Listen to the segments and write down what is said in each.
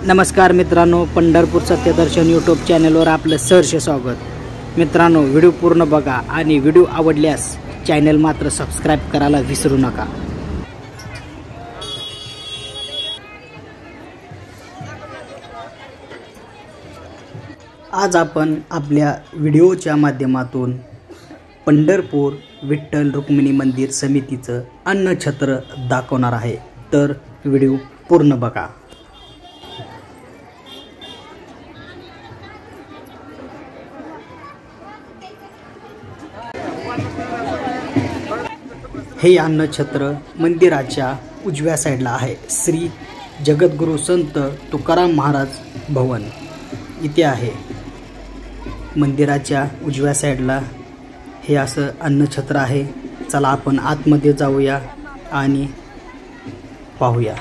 नमस्कार मित्रांनो, पंढरपूर सत्यदर्शन यूट्यूब चॅनलवर आपलं सहर्ष स्वागत। मित्रांनो, व्हिडिओ पूर्ण बघा आणि व्हिडिओ आवडल्यास चॅनल मात्र सबस्क्राइब करायला विसरू नका। आज आपण आपल्या व्हिडिओच्या माध्यमातून पंढरपूर विठ्ठल रुक्मिणी मंदिर समितीचं अन्नछत्र दाखवणार आहे, तर व्हिडिओ पूर्ण बघा। हे अन्नछत्र मंदिराच्या उजव्या साईडला आहे। श्री जगद्गुरु संत तुकाराम महाराज भवन इथे आहे। मंदिराच्या उजव्या साईडला हे असं अन्नछत्र आहे। चला आपण आतमध्ये जाऊया आणि पाहूया।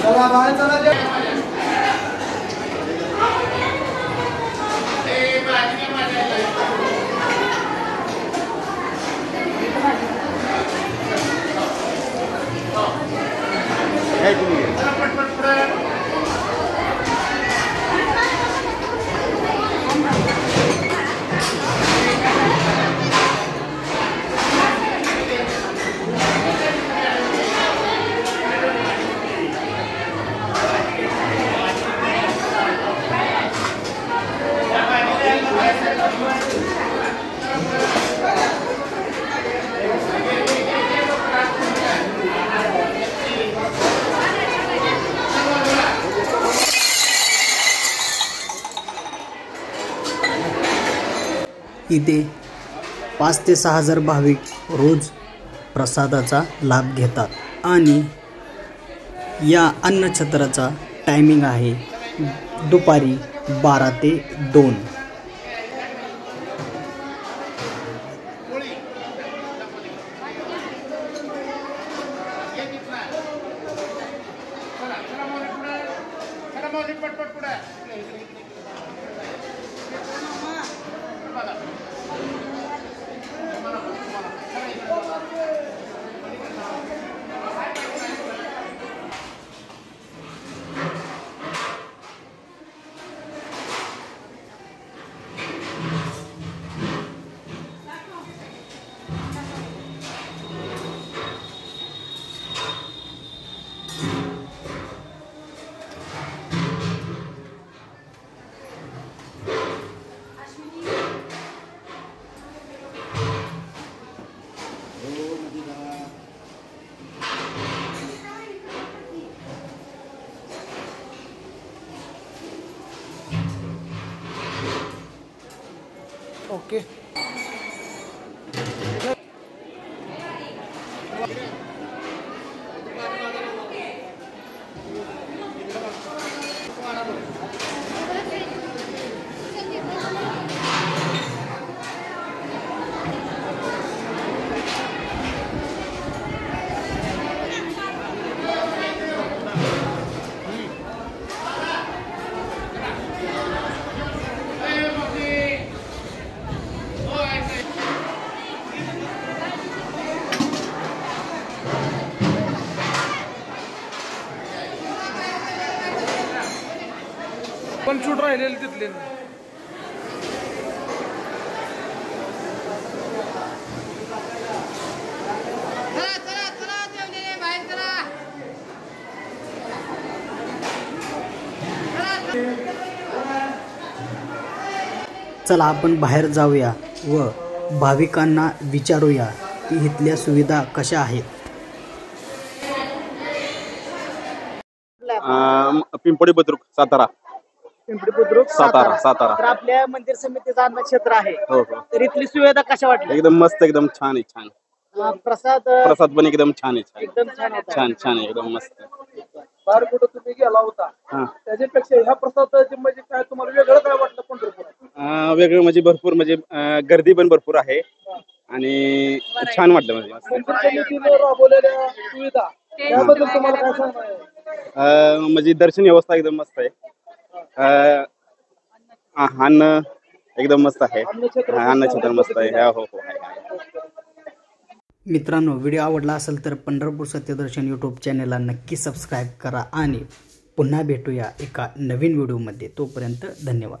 चला बाहेर चला इथे 5 ते 6 हजार भाविक रोज प्रसादाचा लाभ घेतात आणि या अन्नछत्राचा टायमिंग आहे दुपारी 12 ते 2। ओके पण शूट राहिलेले तिथले चला आपण बाहेर जाऊया व भाविकांना विचारूया इथल्या सुविधा कशा आहेत? पिंपळी बुद्रुक सातारा. पिंपरी बुद्रुक सातारा. तर आपल्या मंदिर समितीचं अन्नक्षेत्र आहे. हो हो, तर इथली सुविधा कशा वाटल्या? एकदम मस्त, एकदम छान आहे. छान प्रसाद पण एकदम छान आहे. एकदम छान होता. छान आहे, एकदम मस्त. बाहेर कुठं तुम्ही गेला होता त्याच्यापेक्षा ह्या प्रसादाची म्हणजे काय तुम्हाला वेगळं काय वाटलं पंढरपूर? वेगळं म्हणजे भरपूर, म्हणजे गर्दी पण भरपूर आहे आणि छान वाटलं. म्हणजे मंदिर समितीने राबवलेल्या सुविधा त्याबद्दल तुम्हाला काय सांगणार? म्हणजे दर्शन व्यवस्था एकदम मस्त आहे. अन्न एकदम मस्त आहे. अन्नछत्र मस्त आहे. हो हो आहे. मित्रांनो, व्हिडिओ आवडला असेल तर पंढरपूर सत्यदर्शन यूट्यूब चॅनलला नक्की सबस्क्राईब करा आणि पुन्हा भेटूया एका नवीन व्हिडिओमध्ये. तोपर्यंत धन्यवाद.